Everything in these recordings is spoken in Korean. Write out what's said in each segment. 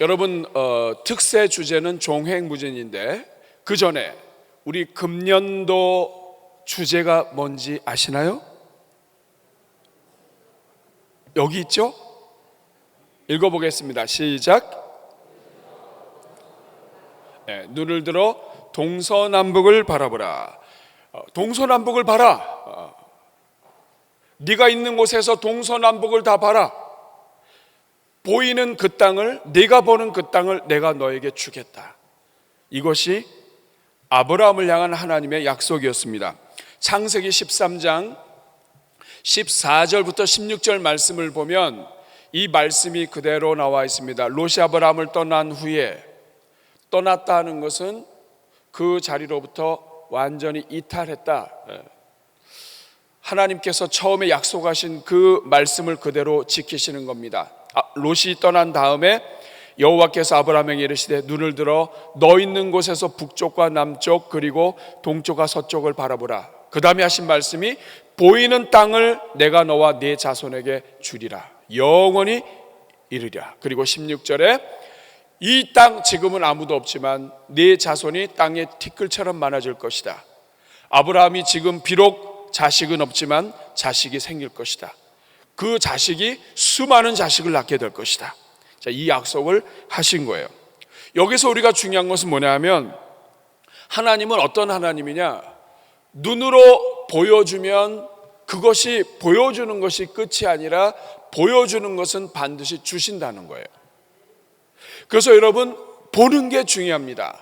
여러분 특세 주제는 종횡무진인데 그 전에 우리 금년도 주제가 뭔지 아시나요? 여기 있죠? 읽어보겠습니다. 시작. 네, 눈을 들어 동서남북을 바라보라. 동서남북을 봐라. 네가 있는 곳에서 동서남북을 다 봐라. 보이는 그 땅을, 네가 보는 그 땅을 내가 너에게 주겠다. 이것이 아브라함을 향한 하나님의 약속이었습니다. 창세기 13장 14절부터 16절 말씀을 보면 이 말씀이 그대로 나와 있습니다. 롯이 아브라함을 떠난 후에, 떠났다 하는 것은 그 자리로부터 완전히 이탈했다. 하나님께서 처음에 약속하신 그 말씀을 그대로 지키시는 겁니다. 롯이 떠난 다음에 여호와께서 아브라함에게 이르시되 눈을 들어 너 있는 곳에서 북쪽과 남쪽 그리고 동쪽과 서쪽을 바라보라. 그 다음에 하신 말씀이 보이는 땅을 내가 너와 네 자손에게 주리라. 영원히 이르리라. 그리고 16절에 이 땅 지금은 아무도 없지만 네 자손이 땅의 티끌처럼 많아질 것이다. 아브라함이 지금 비록 자식은 없지만 자식이 생길 것이다. 그 자식이 수많은 자식을 낳게 될 것이다. 자, 이 약속을 하신 거예요. 여기서 우리가 중요한 것은 뭐냐 하면 하나님은 어떤 하나님이냐, 눈으로 보여주면 그것이 보여주는 것이 끝이 아니라 보여주는 것은 반드시 주신다는 거예요. 그래서 여러분 보는 게 중요합니다.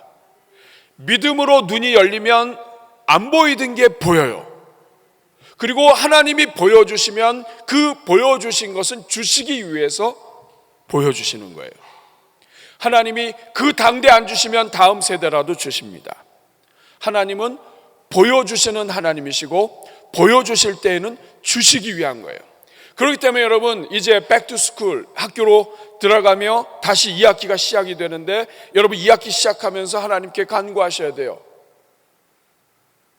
믿음으로 눈이 열리면 안 보이던 게 보여요. 그리고 하나님이 보여주시면 그 보여주신 것은 주시기 위해서 보여주시는 거예요. 하나님이 그 당대 안 주시면 다음 세대라도 주십니다. 하나님은 보여주시는 하나님이시고 보여주실 때에는 주시기 위한 거예요. 그렇기 때문에 여러분 이제 백투스쿨 학교로 들어가며 다시 2학기가 시작이 되는데 여러분 2학기 시작하면서 하나님께 간구하셔야 돼요.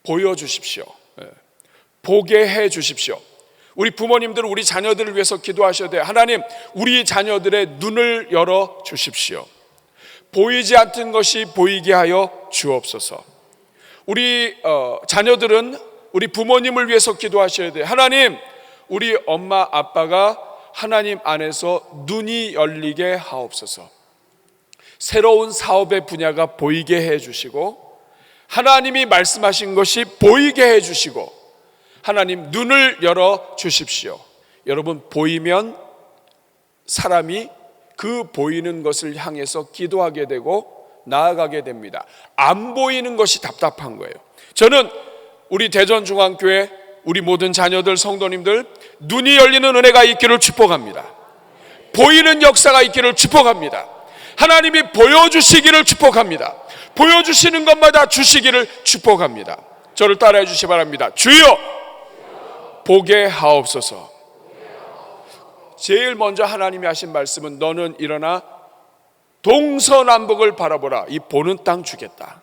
보여주십시오. 보게 해 주십시오. 우리 부모님들은 우리 자녀들을 위해서 기도하셔야 돼요. 하나님, 우리 자녀들의 눈을 열어 주십시오. 보이지 않던 것이 보이게 하여 주옵소서. 우리 자녀들은 우리 부모님을 위해서 기도하셔야 돼요. 하나님, 우리 엄마 아빠가 하나님 안에서 눈이 열리게 하옵소서. 새로운 사업의 분야가 보이게 해 주시고 하나님이 말씀하신 것이 보이게 해 주시고 하나님 눈을 열어 주십시오. 여러분 보이면 사람이 그 보이는 것을 향해서 기도하게 되고 나아가게 됩니다. 안 보이는 것이 답답한 거예요. 저는 우리 대전중앙교회 우리 모든 자녀들 성도님들 눈이 열리는 은혜가 있기를 축복합니다. 보이는 역사가 있기를 축복합니다. 하나님이 보여주시기를 축복합니다. 보여주시는 것마다 주시기를 축복합니다. 저를 따라해 주시기 바랍니다. 주여 보게 하옵소서. 제일 먼저 하나님이 하신 말씀은 너는 일어나 동서남북을 바라보라. 이 보는 땅 주겠다.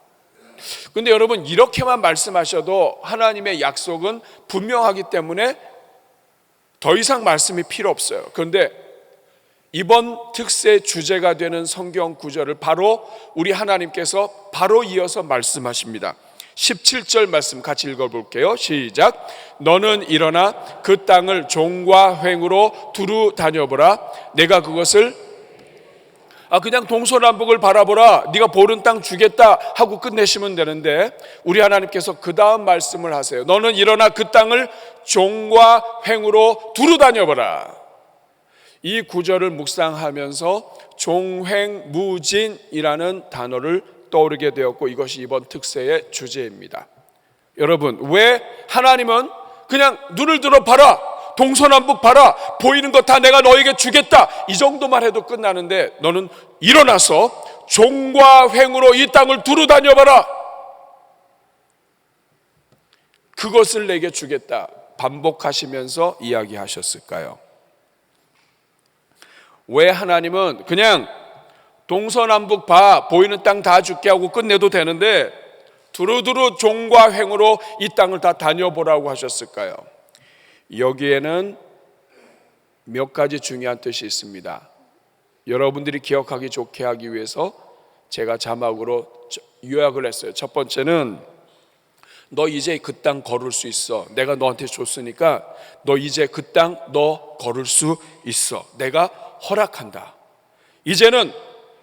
근데 여러분 이렇게만 말씀하셔도 하나님의 약속은 분명하기 때문에 더 이상 말씀이 필요 없어요. 그런데 이번 특세 주제가 되는 성경 구절을 바로 우리 하나님께서 바로 이어서 말씀하십니다. 17절 말씀 같이 읽어볼게요. 시작. 너는 일어나 그 땅을 종과 횡으로 두루 다녀보라. 내가 그것을 그냥 동서남북을 바라보라. 네가 보는 땅 주겠다 하고 끝내시면 되는데 우리 하나님께서 그 다음 말씀을 하세요. 너는 일어나 그 땅을 종과 횡으로 두루 다녀보라. 이 구절을 묵상하면서 종횡무진이라는 단어를 떠오르게 되었고 이것이 이번 특세의 주제입니다. 여러분 왜 하나님은 그냥 눈을 들어 봐라, 동서남북 봐라, 보이는 것 다 내가 너에게 주겠다 이 정도만 해도 끝나는데 너는 일어나서 종과 횡으로 이 땅을 두루 다녀봐라, 그것을 내게 주겠다 반복하시면서 이야기하셨을까요? 왜 하나님은 그냥 동서남북 봐, 보이는 땅 다 줄게 하고 끝내도 되는데 두루두루 종과 횡으로 이 땅을 다 다녀보라고 하셨을까요? 여기에는 몇 가지 중요한 뜻이 있습니다. 여러분들이 기억하기 좋게 하기 위해서 제가 자막으로 요약을 했어요. 첫 번째는 너 이제 그 땅 걸을 수 있어. 내가 너한테 줬으니까 너 이제 그 땅 너 걸을 수 있어. 내가 허락한다.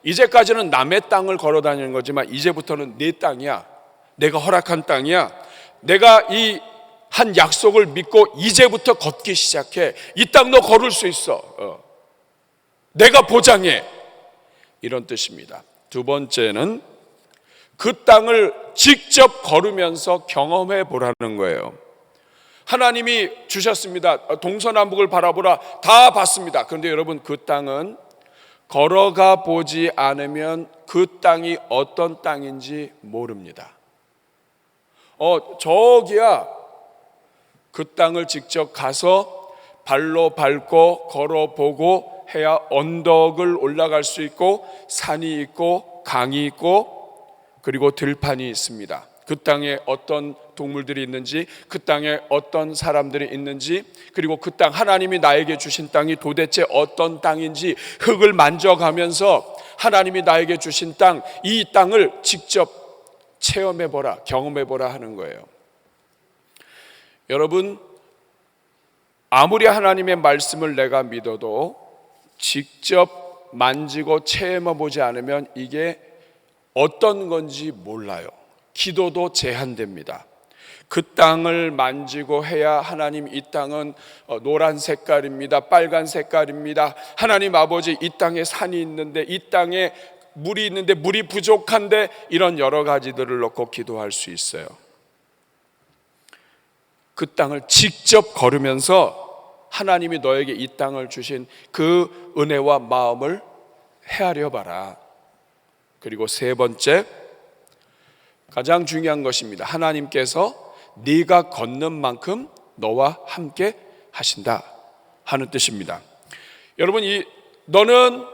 이제까지는 남의 땅을 걸어 다니는 거지만 이제부터는 내 땅이야. 내가 허락한 땅이야. 내가 이 한 약속을 믿고 이제부터 걷기 시작해. 이 땅 너 걸을 수 있어. 내가 보장해. 이런 뜻입니다. 두 번째는 그 땅을 직접 걸으면서 경험해 보라는 거예요. 하나님이 주셨습니다. 동서남북을 바라보라. 다 봤습니다. 그런데 여러분, 그 땅은 걸어가 보지 않으면 그 땅이 어떤 땅인지 모릅니다. 저기야 그 땅을 직접 가서 발로 밟고 걸어보고 해야 언덕을 올라갈 수 있고 산이 있고 강이 있고 그리고 들판이 있습니다. 그 땅에 어떤 동물들이 있는지, 그 땅에 어떤 사람들이 있는지, 그리고 그 땅, 하나님이 나에게 주신 땅이 도대체 어떤 땅인지 흙을 만져가면서 하나님이 나에게 주신 땅, 이 땅을 직접 체험해보라, 경험해보라 하는 거예요. 여러분, 아무리 하나님의 말씀을 내가 믿어도 직접 만지고 체험해보지 않으면 이게 어떤 건지 몰라요. 기도도 제한됩니다. 그 땅을 만지고 해야 하나님, 이 땅은 노란 색깔입니다. 빨간 색깔입니다. 하나님 아버지, 이 땅에 산이 있는데, 이 땅에 물이 있는데 물이 부족한데, 이런 여러 가지들을 놓고 기도할 수 있어요. 그 땅을 직접 걸으면서 하나님이 너에게 이 땅을 주신 그 은혜와 마음을 헤아려 봐라. 그리고 세 번째, 가장 중요한 것입니다. 하나님께서 네가 걷는 만큼 너와 함께 하신다 하는 뜻입니다. 여러분, 너는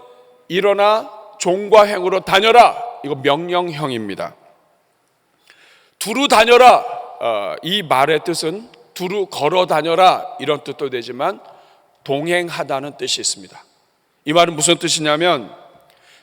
일어나 종과 행으로 다녀라, 이거 명령형입니다. 두루 다녀라, 이 말의 뜻은 두루 걸어 다녀라 이런 뜻도 되지만 동행하다는 뜻이 있습니다. 이 말은 무슨 뜻이냐면,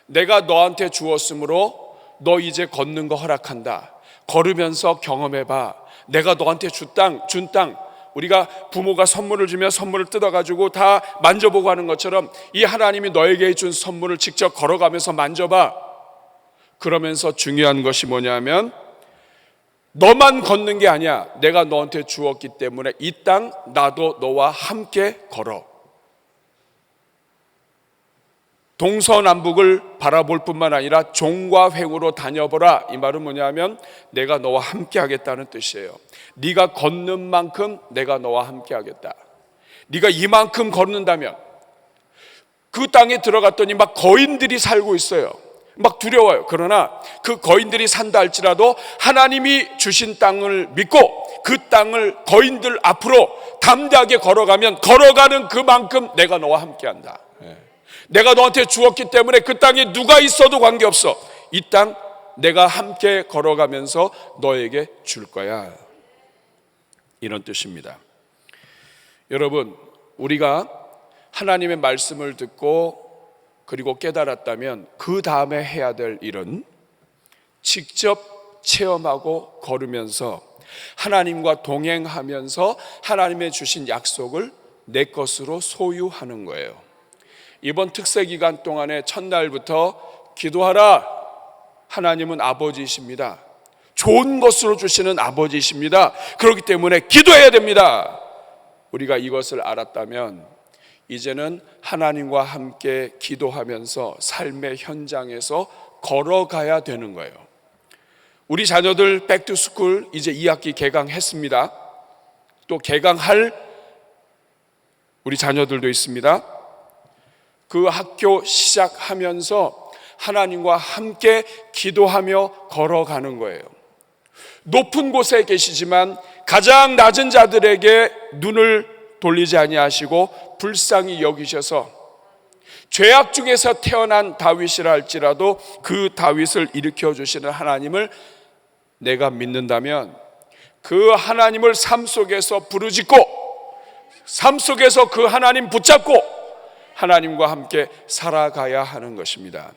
내가 너한테 주었으므로 너 이제 걷는 거 허락한다. 걸으면서 경험해봐. 내가 너한테 준 땅, 우리가 부모가 선물을 주면 선물을 뜯어가지고 다 만져보고 하는 것처럼 이 하나님이 너에게 준 선물을 직접 걸어가면서 만져봐. 그러면서 중요한 것이 뭐냐면, 너만 걷는 게 아니야. 내가 너한테 주었기 때문에 이 땅 나도 너와 함께 걸어. 동서남북을 바라볼 뿐만 아니라 종과 횡으로 다녀보라. 이 말은 뭐냐면 내가 너와 함께 하겠다는 뜻이에요. 네가 걷는 만큼 내가 너와 함께 하겠다. 네가 이만큼 걷는다면, 그 땅에 들어갔더니 막 거인들이 살고 있어요. 막 두려워요. 그러나 그 거인들이 산다 할지라도 하나님이 주신 땅을 믿고 그 땅을 거인들 앞으로 담대하게 걸어가면 걸어가는 그만큼 내가 너와 함께한다. 내가 너한테 주었기 때문에 그 땅에 누가 있어도 관계없어. 이 땅 내가 함께 걸어가면서 너에게 줄 거야. 이런 뜻입니다. 여러분, 우리가 하나님의 말씀을 듣고 그리고 깨달았다면 그 다음에 해야 될 일은 직접 체험하고 걸으면서 하나님과 동행하면서 하나님의 주신 약속을 내 것으로 소유하는 거예요. 이번 특세 기간 동안에 첫날부터 기도하라. 하나님은 아버지이십니다. 좋은 것으로 주시는 아버지이십니다. 그렇기 때문에 기도해야 됩니다. 우리가 이것을 알았다면 이제는 하나님과 함께 기도하면서 삶의 현장에서 걸어가야 되는 거예요. 우리 자녀들 백투스쿨 이제 2학기 개강했습니다. 또 개강할 우리 자녀들도 있습니다. 그 학교 시작하면서 하나님과 함께 기도하며 걸어가는 거예요. 높은 곳에 계시지만 가장 낮은 자들에게 눈을 돌리지 아니하시고 불쌍히 여기셔서 죄악 중에서 태어난 다윗이라 할지라도 그 다윗을 일으켜 주시는 하나님을 내가 믿는다면 그 하나님을 삶 속에서 부르짖고 삶 속에서 그 하나님 붙잡고 하나님과 함께 살아가야 하는 것입니다.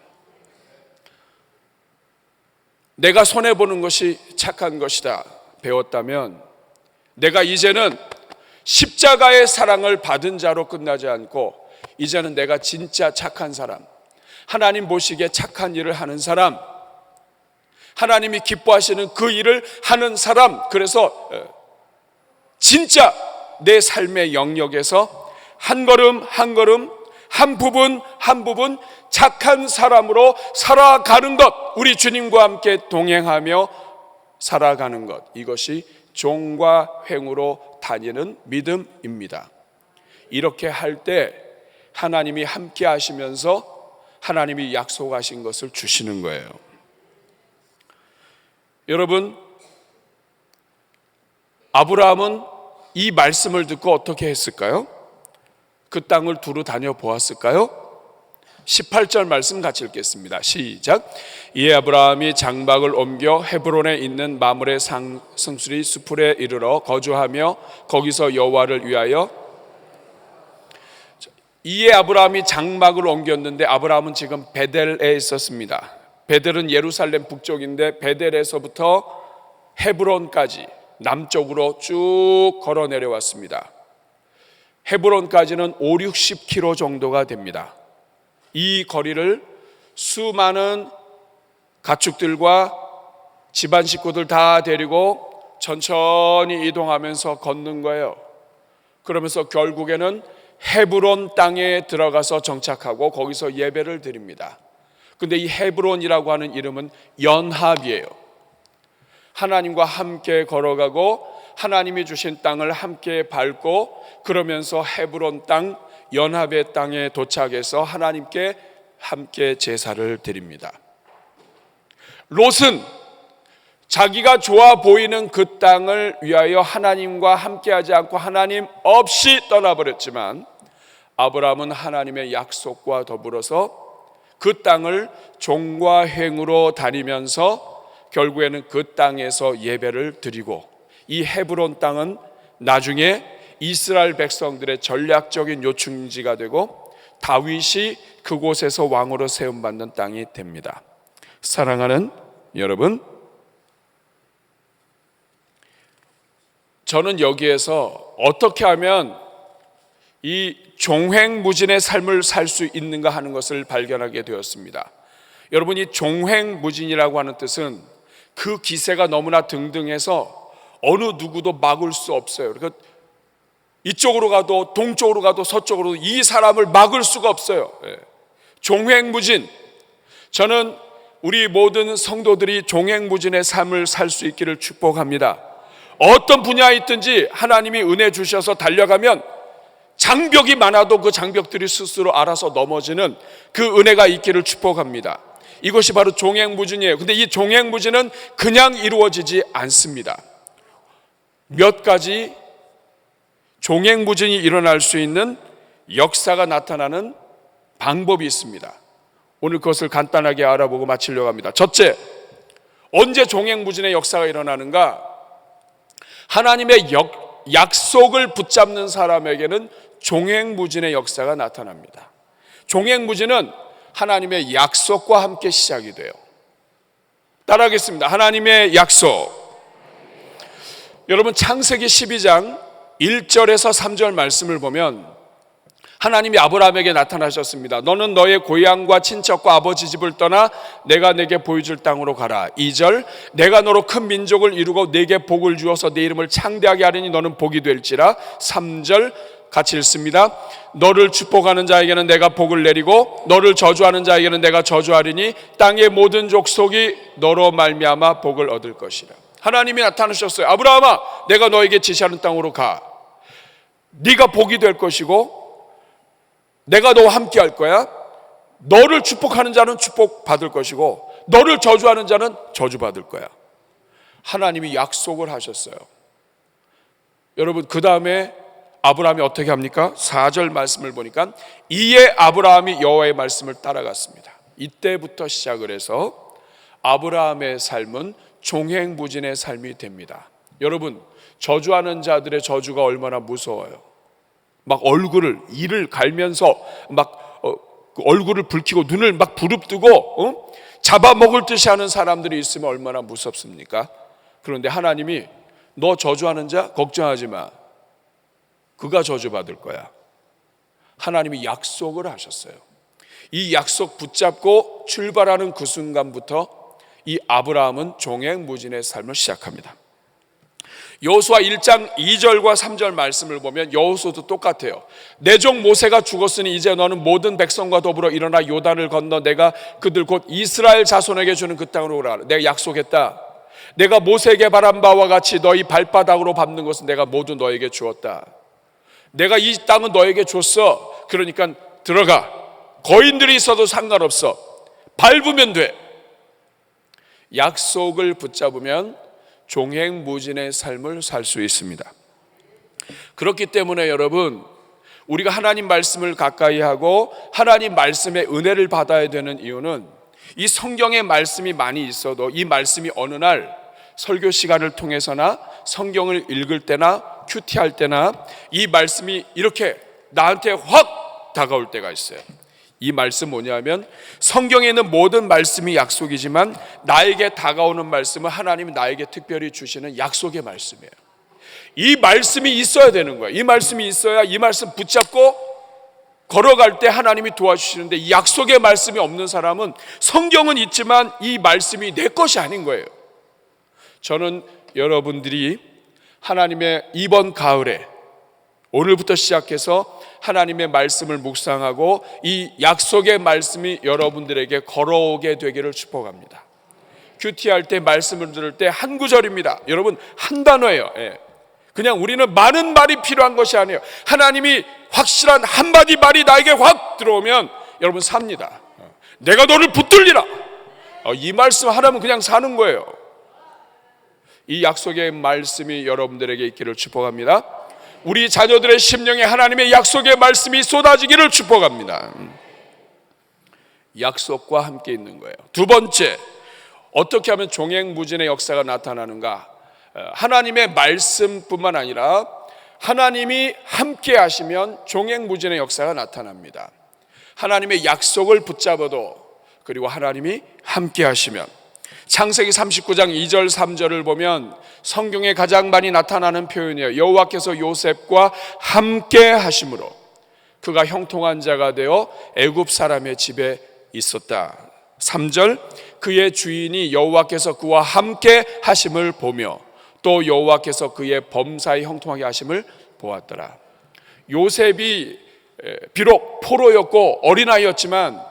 내가 손해보는 것이 착한 것이다 배웠다면, 내가 이제는 십자가의 사랑을 받은 자로 끝나지 않고 이제는 내가 진짜 착한 사람, 하나님 보시기에 착한 일을 하는 사람, 하나님이 기뻐하시는 그 일을 하는 사람, 그래서 진짜 내 삶의 영역에서 한 걸음 한 걸음, 한 부분 한 부분 착한 사람으로 살아가는 것, 우리 주님과 함께 동행하며 살아가는 것, 이것이 종과 횡으로 다니는 믿음입니다. 이렇게 할 때 하나님이 함께 하시면서 하나님이 약속하신 것을 주시는 거예요. 여러분, 아브라함은 이 말씀을 듣고 어떻게 했을까요? 그 땅을 두루 다녀 보았을까요? 18절 말씀 같이 읽겠습니다. 시작. 이에 아브라함이 장막을 옮겨 헤브론에 있는 마므레 상수리 수풀에 이르러 거주하며 거기서 여호와를 위하여. 이에 아브라함이 장막을 옮겼는데, 아브라함은 지금 베델에 있었습니다. 베델은 예루살렘 북쪽인데 베델에서부터 헤브론까지 남쪽으로 쭉 걸어 내려왔습니다. 헤브론까지는 5, 60km 정도가 됩니다. 이 거리를 수많은 가축들과 집안 식구들 다 데리고 천천히 이동하면서 걷는 거예요. 그러면서 결국에는 헤브론 땅에 들어가서 정착하고 거기서 예배를 드립니다. 근데 이 헤브론이라고 하는 이름은 연합이에요. 하나님과 함께 걸어가고 하나님이 주신 땅을 함께 밟고, 그러면서 헤브론 땅, 연합의 땅에 도착해서 하나님께 함께 제사를 드립니다. 롯은 자기가 좋아 보이는 그 땅을 위하여 하나님과 함께하지 않고 하나님 없이 떠나버렸지만, 아브라함은 하나님의 약속과 더불어서 그 땅을 종과 횡으로 다니면서 결국에는 그 땅에서 예배를 드리고, 이 헤브론 땅은 나중에 이스라엘 백성들의 전략적인 요충지가 되고 다윗이 그곳에서 왕으로 세움받는 땅이 됩니다. 사랑하는 여러분, 저는 여기에서 어떻게 하면 이 종횡무진의 삶을 살 수 있는가 하는 것을 발견하게 되었습니다. 여러분, 이 종횡무진이라고 하는 뜻은 그 기세가 너무나 등등해서 어느 누구도 막을 수 없어요. 그러니까 이쪽으로 가도 동쪽으로 가도 서쪽으로 이 사람을 막을 수가 없어요. 종횡무진. 저는 우리 모든 성도들이 종횡무진의 삶을 살 수 있기를 축복합니다. 어떤 분야에 있든지 하나님이 은혜 주셔서 달려가면 장벽이 많아도 그 장벽들이 스스로 알아서 넘어지는 그 은혜가 있기를 축복합니다. 이것이 바로 종횡무진이에요. 근데 이 종횡무진은 그냥 이루어지지 않습니다. 몇 가지 종횡무진이 일어날 수 있는 역사가 나타나는 방법이 있습니다. 오늘 그것을 간단하게 알아보고 마치려고 합니다. 첫째, 언제 종횡무진의 역사가 일어나는가? 하나님의 약속을 붙잡는 사람에게는 종횡무진의 역사가 나타납니다. 종횡무진은 하나님의 약속과 함께 시작이 돼요. 따라하겠습니다. 하나님의 약속. 여러분, 창세기 12장 1절에서 3절 말씀을 보면 하나님이 아브라함에게 나타나셨습니다. 너는 너의 고향과 친척과 아버지 집을 떠나 내가 내게 보여줄 땅으로 가라. 2절, 내가 너로 큰 민족을 이루고 내게 복을 주어서 내 이름을 창대하게 하리니 너는 복이 될지라. 3절 같이 읽습니다. 너를 축복하는 자에게는 내가 복을 내리고 너를 저주하는 자에게는 내가 저주하리니 땅의 모든 족속이 너로 말미암아 복을 얻을 것이라. 하나님이 나타나셨어요. 아브라함아, 내가 너에게 지시하는 땅으로 가. 네가 복이 될 것이고 내가 너와 함께 할 거야. 너를 축복하는 자는 축복받을 것이고 너를 저주하는 자는 저주받을 거야. 하나님이 약속을 하셨어요. 여러분, 그 다음에 아브라함이 어떻게 합니까? 4절 말씀을 보니까 이에 아브라함이 여호와의 말씀을 따라갔습니다. 이때부터 시작을 해서 아브라함의 삶은 종횡무진의 삶이 됩니다. 여러분, 저주하는 자들의 저주가 얼마나 무서워요. 막 이를 갈면서 막 얼굴을 붉히고 눈을 막 부릅뜨고 잡아먹을 듯이 하는 사람들이 있으면 얼마나 무섭습니까? 그런데 하나님이 너 저주하는 자 걱정하지 마. 그가 저주받을 거야. 하나님이 약속을 하셨어요. 이 약속 붙잡고 출발하는 그 순간부터 이 아브라함은 종횡무진의 삶을 시작합니다. 여호수아 1장 2절과 3절 말씀을 보면 여호수아도 똑같아요. 내 종 모세가 죽었으니 이제 너는 모든 백성과 더불어 일어나 요단을 건너 내가 그들 곧 이스라엘 자손에게 주는 그 땅으로 오라. 내가 약속했다. 내가 모세에게 바란 바와 같이 너희 발바닥으로 밟는 것은 내가 모두 너에게 주었다. 내가 이 땅은 너에게 줬어. 그러니까 들어가. 거인들이 있어도 상관없어. 밟으면 돼. 약속을 붙잡으면 종횡무진의 삶을 살 수 있습니다. 그렇기 때문에 여러분, 우리가 하나님 말씀을 가까이 하고 하나님 말씀의 은혜를 받아야 되는 이유는 이 성경의 말씀이 많이 있어도 이 말씀이 어느 날 설교 시간을 통해서나 성경을 읽을 때나 큐티할 때나 이 말씀이 이렇게 나한테 확 다가올 때가 있어요. 이 말씀 뭐냐면 성경에 있는 모든 말씀이 약속이지만 나에게 다가오는 말씀은 하나님이 나에게 특별히 주시는 약속의 말씀이에요. 이 말씀이 있어야 되는 거예요. 이 말씀이 있어야 이 말씀 붙잡고 걸어갈 때 하나님이 도와주시는데 이 약속의 말씀이 없는 사람은 성경은 있지만 이 말씀이 내 것이 아닌 거예요. 저는 여러분들이 하나님의 이번 가을에 오늘부터 시작해서 하나님의 말씀을 묵상하고 이 약속의 말씀이 여러분들에게 걸어오게 되기를 축복합니다. 큐티할 때 말씀을 들을 때 한 구절입니다. 여러분 한 단어예요. 그냥 우리는 많은 말이 필요한 것이 아니에요. 하나님이 확실한 한마디 말이 나에게 확 들어오면 여러분 삽니다. 내가 너를 붙들리라. 이 말씀 하나면 그냥 사는 거예요. 이 약속의 말씀이 여러분들에게 있기를 축복합니다. 우리 자녀들의 심령에 하나님의 약속의 말씀이 쏟아지기를 축복합니다. 약속과 함께 있는 거예요. 두 번째, 어떻게 하면 종횡무진의 역사가 나타나는가? 하나님의 말씀뿐만 아니라 하나님이 함께 하시면 종횡무진의 역사가 나타납니다. 하나님의 약속을 붙잡아도 그리고 하나님이 함께 하시면 창세기 39장 2절 3절을 보면 성경에 가장 많이 나타나는 표현이에요. 여호와께서 요셉과 함께 하심으로 그가 형통한 자가 되어 애굽 사람의 집에 있었다. 3절 그의 주인이 여호와께서 그와 함께 하심을 보며 또 여호와께서 그의 범사에 형통하게 하심을 보았더라. 요셉이 비록 포로였고 어린아이였지만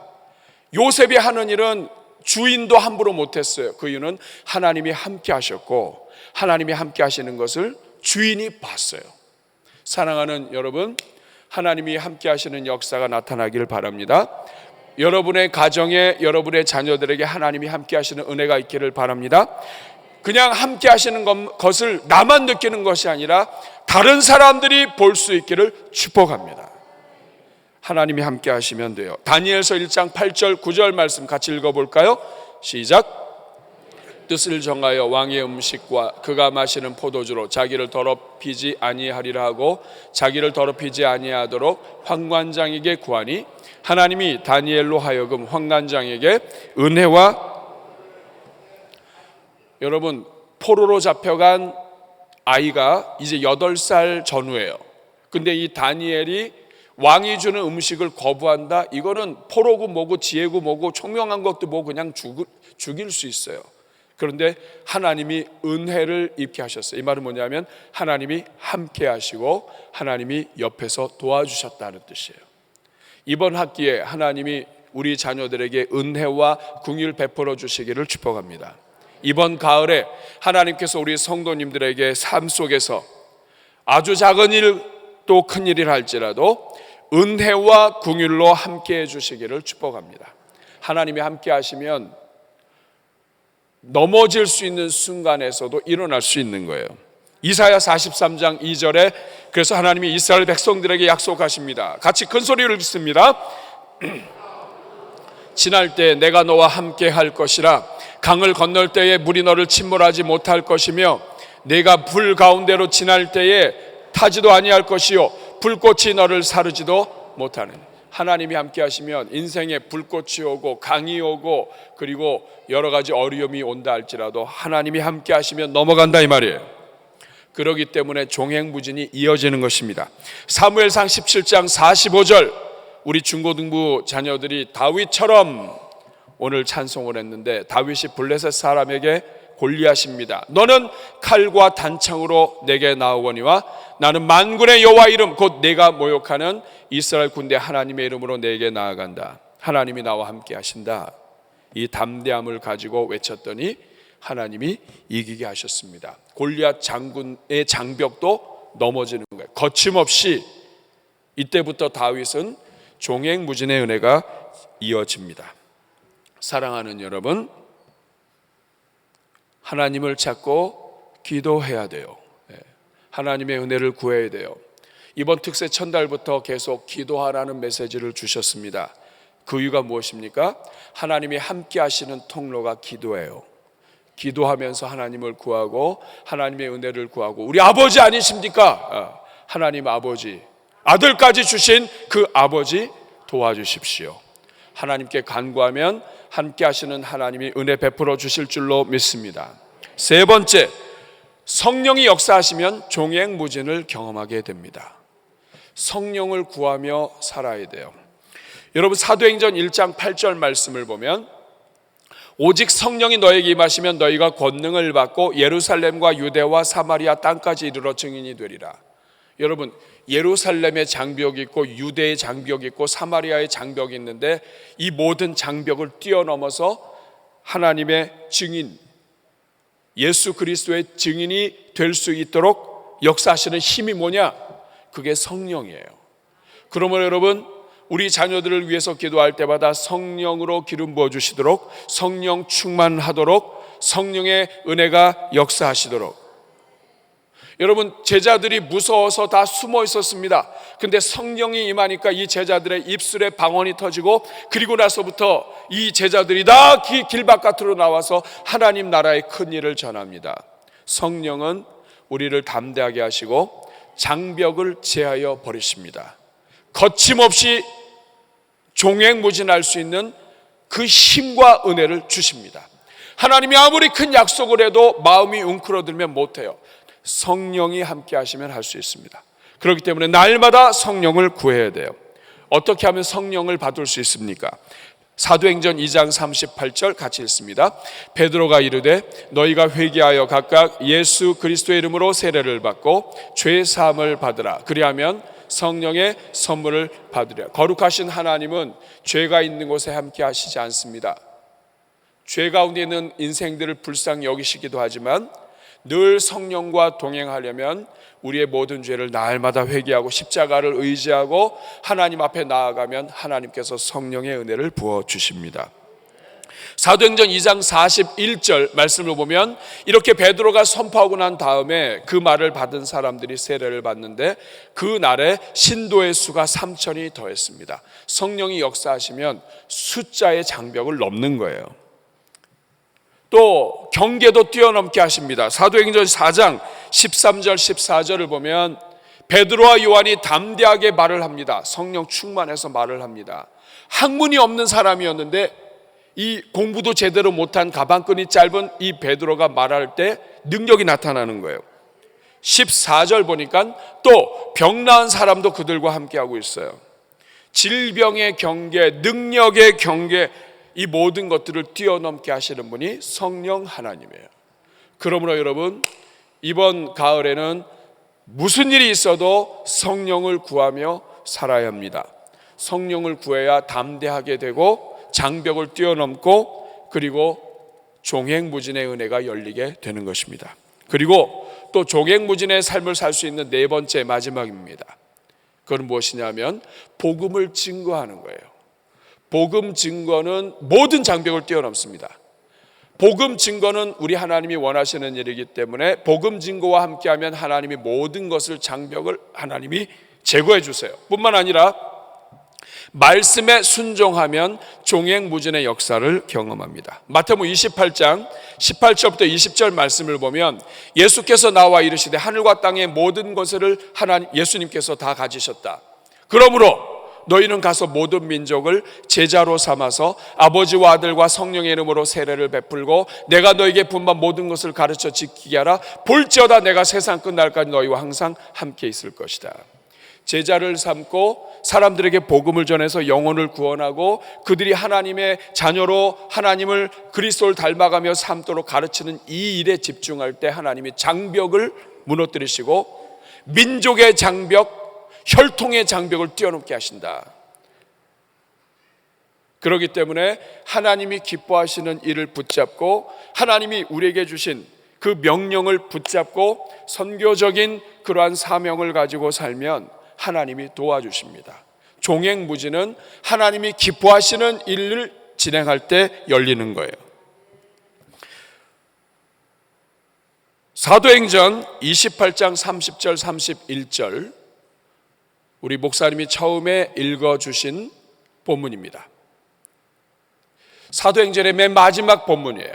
요셉이 하는 일은 주인도 함부로 못했어요. 그 이유는 하나님이 함께 하셨고 하나님이 함께 하시는 것을 주인이 봤어요. 사랑하는 여러분, 하나님이 함께 하시는 역사가 나타나기를 바랍니다. 여러분의 가정에 여러분의 자녀들에게 하나님이 함께 하시는 은혜가 있기를 바랍니다. 그냥 함께 하시는 것을 나만 느끼는 것이 아니라 다른 사람들이 볼 수 있기를 축복합니다. 하나님이 함께 하시면 돼요. 다니엘서 1장 8절 9절 말씀 같이 읽어볼까요? 시작. 뜻을 정하여 왕의 음식과 그가 마시는 포도주로 자기를 더럽히지 아니하리라 하고 자기를 더럽히지 아니하도록 환관장에게 구하니 하나님이 다니엘로 하여금 환관장에게 은혜와 여러분 포로로 잡혀간 아이가 이제 8살 전후예요. 근데 이 다니엘이 왕이 주는 음식을 거부한다? 이거는 포로고 뭐고 지혜고 뭐고 총명한 것도 뭐 그냥 죽일 수 있어요. 그런데 하나님이 은혜를 입게 하셨어요. 이 말은 뭐냐면 하나님이 함께 하시고 하나님이 옆에서 도와주셨다는 뜻이에요. 이번 학기에 하나님이 우리 자녀들에게 은혜와 긍휼 베풀어 주시기를 축복합니다. 이번 가을에 하나님께서 우리 성도님들에게 삶 속에서 아주 작은 일 또 큰 일이라 할지라도 은혜와 긍휼로 함께 해주시기를 축복합니다. 하나님이 함께 하시면 넘어질 수 있는 순간에서도 일어날 수 있는 거예요. 이사야 43장 2절에 그래서 하나님이 이스라엘 백성들에게 약속하십니다. 같이 큰 소리를 읽습니다. 지날 때 내가 너와 함께 할 것이라 강을 건널 때에 물이 너를 침몰하지 못할 것이며 내가 불 가운데로 지날 때에 타지도 아니할 것이요 불꽃이 너를 사르지도 못하는. 하나님이 함께 하시면 인생에 불꽃이 오고 강이 오고 그리고 여러 가지 어려움이 온다 할지라도 하나님이 함께 하시면 넘어간다 이 말이에요. 그렇기 때문에 종횡무진이 이어지는 것입니다. 사무엘상 17장 45절, 우리 중고등부 자녀들이 다윗처럼 오늘 찬송을 했는데, 다윗이 블레셋 사람에게 골리앗입니다. 너는 칼과 단창으로 내게 나오거니와 나는 만군의 여호와 이름 곧 내가 모욕하는 이스라엘 군대 하나님의 이름으로 내게 나아간다. 하나님이 나와 함께 하신다. 이 담대함을 가지고 외쳤더니 하나님이 이기게 하셨습니다. 골리앗 장군의 장벽도 넘어지는 거예요. 거침없이 이때부터 다윗은 종횡무진의 은혜가 이어집니다. 사랑하는 여러분, 하나님을 찾고 기도해야 돼요. 하나님의 은혜를 구해야 돼요. 이번 특세 첫날부터 계속 기도하라는 메시지를 주셨습니다. 그 이유가 무엇입니까? 하나님이 함께 하시는 통로가 기도예요. 기도하면서 하나님을 구하고 하나님의 은혜를 구하고, 우리 아버지 아니십니까? 하나님 아버지, 아들까지 주신 그 아버지 도와주십시오. 하나님께 간구하면 함께 하시는 하나님이 은혜 베풀어 주실 줄로 믿습니다. 세 번째, 성령이 역사하시면 종횡무진을 경험하게 됩니다. 성령을 구하며 살아야 돼요. 여러분, 사도행전 1장 8절 말씀을 보면 오직 성령이 너에게 임하시면 너희가 권능을 받고 예루살렘과 유대와 사마리아 땅까지 이르러 증인이 되리라. 여러분, 예루살렘의 장벽이 있고 유대의 장벽이 있고 사마리아의 장벽이 있는데, 이 모든 장벽을 뛰어넘어서 하나님의 증인, 예수 그리스도의 증인이 될 수 있도록 역사하시는 힘이 뭐냐? 그게 성령이에요. 그러므로 여러분, 우리 자녀들을 위해서 기도할 때마다 성령으로 기름 부어주시도록, 성령 충만하도록, 성령의 은혜가 역사하시도록. 여러분, 제자들이 무서워서 다 숨어 있었습니다. 근데 성령이 임하니까 이 제자들의 입술에 방언이 터지고, 그리고 나서부터 이 제자들이 다 길 바깥으로 나와서 하나님 나라의 큰 일을 전합니다. 성령은 우리를 담대하게 하시고 장벽을 제하여 버리십니다. 거침없이 종횡무진할 수 있는 그 힘과 은혜를 주십니다. 하나님이 아무리 큰 약속을 해도 마음이 웅크러들면 못해요. 성령이 함께 하시면 할 수 있습니다. 그렇기 때문에 날마다 성령을 구해야 돼요. 어떻게 하면 성령을 받을 수 있습니까? 사도행전 2장 38절 같이 읽습니다. 베드로가 이르되 너희가 회개하여 각각 예수 그리스도의 이름으로 세례를 받고 죄 사함을 받으라. 그리하면 성령의 선물을 받으리라. 거룩하신 하나님은 죄가 있는 곳에 함께 하시지 않습니다. 죄 가운데 있는 인생들을 불쌍히 여기시기도 하지만 늘 성령과 동행하려면 우리의 모든 죄를 날마다 회개하고 십자가를 의지하고 하나님 앞에 나아가면 하나님께서 성령의 은혜를 부어주십니다. 사도행전 2장 41절 말씀을 보면 이렇게 베드로가 선포하고 난 다음에 그 말을 받은 사람들이 세례를 받는데, 그 날에 신도의 수가 3,000이 더했습니다. 성령이 역사하시면 숫자의 장벽을 넘는 거예요. 또 경계도 뛰어넘게 하십니다. 사도행전 4장 13절 14절을 보면 베드로와 요한이 담대하게 말을 합니다. 성령 충만해서 말을 합니다. 학문이 없는 사람이었는데 이 공부도 제대로 못한 가방끈이 짧은 이 베드로가 말할 때 능력이 나타나는 거예요. 14절 보니까 또 병 나은 사람도 그들과 함께하고 있어요. 질병의 경계, 능력의 경계, 이 모든 것들을 뛰어넘게 하시는 분이 성령 하나님이에요. 그러므로 여러분, 이번 가을에는 무슨 일이 있어도 성령을 구하며 살아야 합니다. 성령을 구해야 담대하게 되고 장벽을 뛰어넘고 그리고 종횡무진의 은혜가 열리게 되는 것입니다. 그리고 또 종횡무진의 삶을 살 수 있는 네 번째, 마지막입니다. 그건 무엇이냐면 복음을 증거하는 거예요. 복음 증거는 모든 장벽을 뛰어넘습니다. 복음 증거는 우리 하나님이 원하시는 일이기 때문에 복음 증거와 함께하면 하나님이 모든 것을, 장벽을 하나님이 제거해 주세요. 뿐만 아니라 말씀에 순종하면 종횡무진의 역사를 경험합니다. 마태복음 28장 18절부터 20절 말씀을 보면 예수께서 나와 이르시되 하늘과 땅의 모든 것을 예수님께서 다 가지셨다. 그러므로 너희는 가서 모든 민족을 제자로 삼아서 아버지와 아들과 성령의 이름으로 세례를 베풀고 내가 너에게 분반 모든 것을 가르쳐 지키게 하라. 볼지어다 내가 세상 끝날까지 너희와 항상 함께 있을 것이다. 제자를 삼고 사람들에게 복음을 전해서 영혼을 구원하고 그들이 하나님의 자녀로 하나님을 그리스도를 닮아가며 삶도록 가르치는 이 일에 집중할 때 하나님이 장벽을 무너뜨리시고 민족의 장벽, 혈통의 장벽을 뛰어넘게 하신다. 그렇기 때문에 하나님이 기뻐하시는 일을 붙잡고 하나님이 우리에게 주신 그 명령을 붙잡고 선교적인 그러한 사명을 가지고 살면 하나님이 도와주십니다. 종횡무진은 하나님이 기뻐하시는 일을 진행할 때 열리는 거예요. 사도행전 28장 30절 31절 우리 목사님이 처음에 읽어주신 본문입니다. 사도행전의 맨 마지막 본문이에요.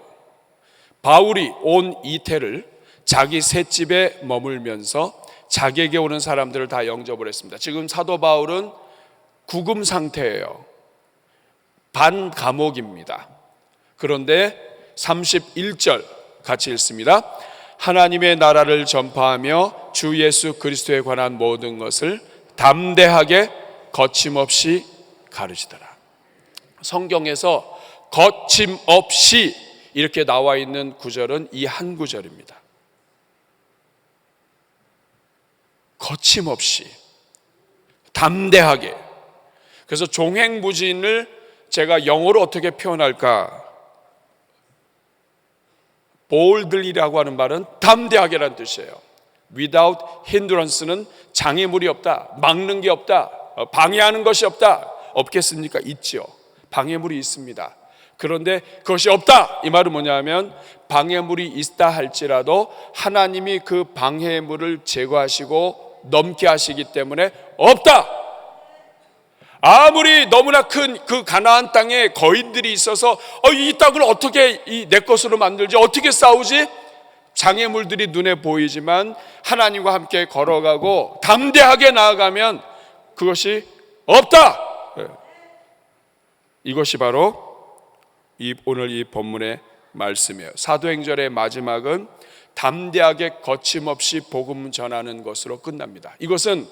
바울이 온 이태를 자기 셋집에 머물면서 자기에게 오는 사람들을 다 영접을 했습니다. 지금 사도 바울은 구금 상태예요. 반 감옥입니다. 그런데 31절 같이 읽습니다. 하나님의 나라를 전파하며 주 예수 그리스도에 관한 모든 것을 담대하게 거침없이 가르치더라. 성경에서 거침없이 이렇게 나와 있는 구절은 이 한 구절입니다. 거침없이 담대하게. 그래서 종횡무진을 제가 영어로 어떻게 표현할까? boldly라고 하는 말은 담대하게라는 뜻이에요. without hindrance는 장애물이 없다, 막는 게 없다, 방해하는 것이 없다. 없겠습니까? 있지요. 방해물이 있습니다. 그런데 그것이 없다 이 말은 뭐냐면 방해물이 있다 할지라도 하나님이 그 방해물을 제거하시고 넘게 하시기 때문에 없다. 아무리 너무나 큰 그 가나안 땅에 거인들이 있어서 이 땅을 어떻게 내 것으로 만들지, 어떻게 싸우지? 장애물들이 눈에 보이지만 하나님과 함께 걸어가고 담대하게 나아가면 그것이 없다. 이것이 바로 오늘 이 본문의 말씀이에요. 사도행전의 마지막은 담대하게 거침없이 복음 전하는 것으로 끝납니다. 이것은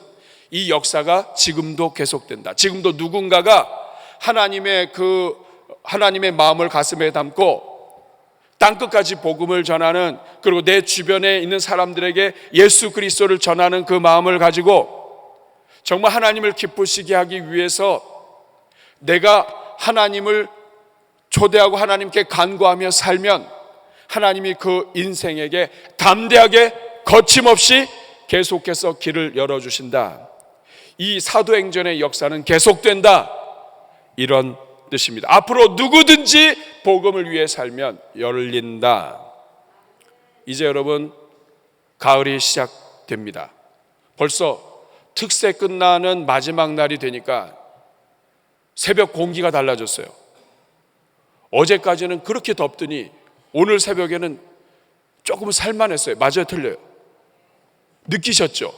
이 역사가 지금도 계속된다. 지금도 누군가가 하나님의 마음을 가슴에 담고 땅끝까지 복음을 전하는, 그리고 내 주변에 있는 사람들에게 예수 그리스도를 전하는 그 마음을 가지고 정말 하나님을 기쁘시게 하기 위해서 내가 하나님을 초대하고 하나님께 간구하며 살면 하나님이 그 인생에게 담대하게 거침없이 계속해서 길을 열어주신다. 이 사도행전의 역사는 계속된다, 이런 뜻입니다. 앞으로 누구든지 복음을 위해 살면 열린다. 이제 여러분 가을이 시작됩니다. 벌써 특세 끝나는 마지막 날이 되니까 새벽 공기가 달라졌어요. 어제까지는 그렇게 덥더니 오늘 새벽에는 조금 살만했어요. 맞아요, 틀려요? 느끼셨죠?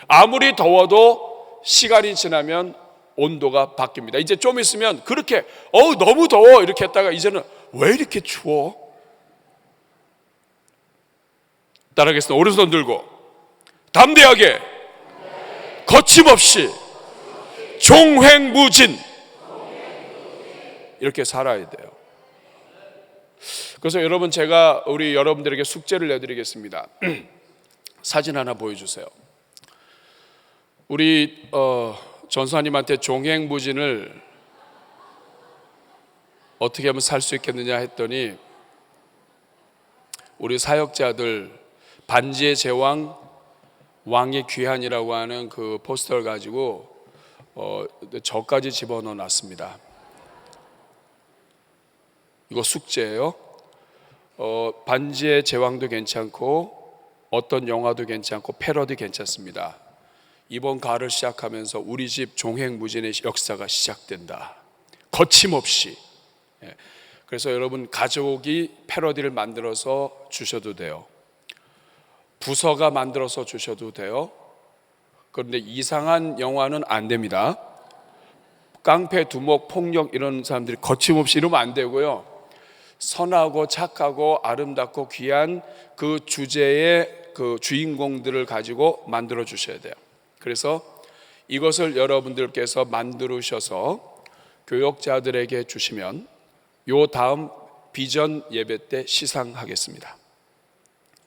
아무리 더워도 시간이 지나면 온도가 바뀝니다. 이제 좀 있으면 그렇게 너무 더워 이렇게 했다가 이제는 왜 이렇게 추워? 따라하겠습니다. 오른손 들고 담대하게 거침없이 종횡무진 이렇게 살아야 돼요. 그래서 여러분, 제가 우리 여러분들에게 숙제를 내드리겠습니다. 사진 하나 보여주세요. 우리 전사님한테 종횡무진을 어떻게 하면 살 수 있겠느냐 했더니 우리 사역자들 반지의 제왕 왕의 귀환이라고 하는 그 포스터를 가지고 저까지 집어넣어 놨습니다. 이거 숙제예요. 반지의 제왕도 괜찮고 어떤 영화도 괜찮고 패러디 괜찮습니다. 이번 가을을 시작하면서 우리 집 종횡무진의 역사가 시작된다. 거침없이. 그래서 여러분 가족이 패러디를 만들어서 주셔도 돼요. 부서가 만들어서 주셔도 돼요. 그런데 이상한 영화는 안 됩니다. 깡패, 두목, 폭력 이런 사람들이 거침없이 이러면 안 되고요. 선하고 착하고 아름답고 귀한 그 주제의 그 주인공들을 가지고 만들어 주셔야 돼요. 그래서 이것을 여러분들께서 만들으셔서 교역자들에게 주시면 요 다음 비전 예배 때 시상하겠습니다.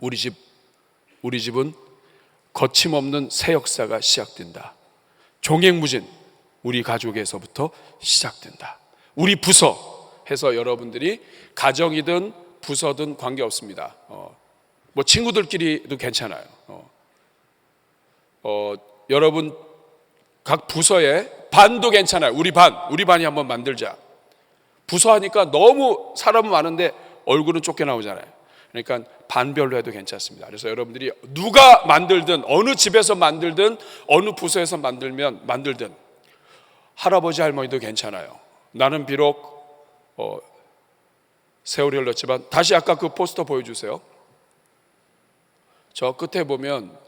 우리 집은 거침없는 새 역사가 시작된다. 종횡무진 우리 가족에서부터 시작된다. 우리 부서 해서 여러분들이 가정이든 부서든 관계없습니다. 뭐 친구들끼리도 괜찮아요. 여러분 각 부서에 반도 괜찮아요. 우리 반이 한번 만들자. 부서 하니까 너무 사람은 많은데 얼굴은 쫓겨나오잖아요. 그러니까 반별로 해도 괜찮습니다. 그래서 여러분들이 누가 만들든 어느 집에서 만들든 어느 부서에서 만들든 할아버지 할머니도 괜찮아요. 나는 비록 세월이 흘렀지만 다시 아까 그 포스터 보여주세요. 저 끝에 보면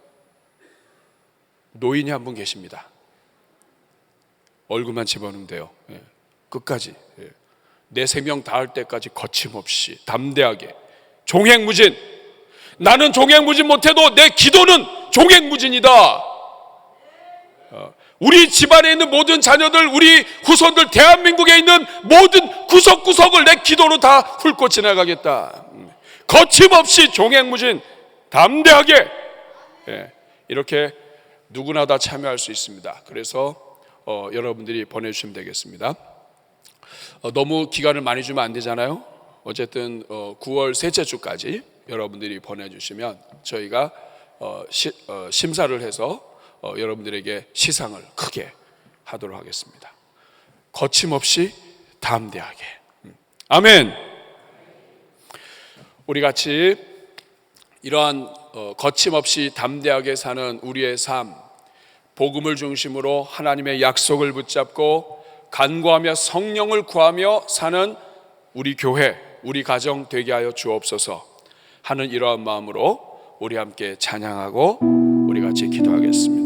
노인이 한 분 계십니다. 얼굴만 집어넣으면 돼요. 끝까지 내 생명 다할 때까지 거침없이 담대하게 종횡무진. 나는 종횡무진 못해도 내 기도는 종횡무진이다. 우리 집안에 있는 모든 자녀들, 우리 후손들, 대한민국에 있는 모든 구석구석을 내 기도로 다 훑고 지나가겠다. 거침없이 종횡무진 담대하게 이렇게 누구나 다 참여할 수 있습니다. 그래서 여러분들이 보내주시면 되겠습니다. 너무 기간을 많이 주면 안 되잖아요. 어쨌든 9월 셋째 주까지 여러분들이 보내주시면 저희가 심사를 해서 여러분들에게 시상을 크게 하도록 하겠습니다. 거침없이 담대하게. 아멘. 우리 같이 이러한 거침없이 담대하게 사는 우리의 삶, 복음을 중심으로 하나님의 약속을 붙잡고 간구하며 성령을 구하며 사는 우리 교회, 우리 가정 되게 하여 주옵소서 하는 이러한 마음으로 우리 함께 찬양하고 우리 같이 기도하겠습니다.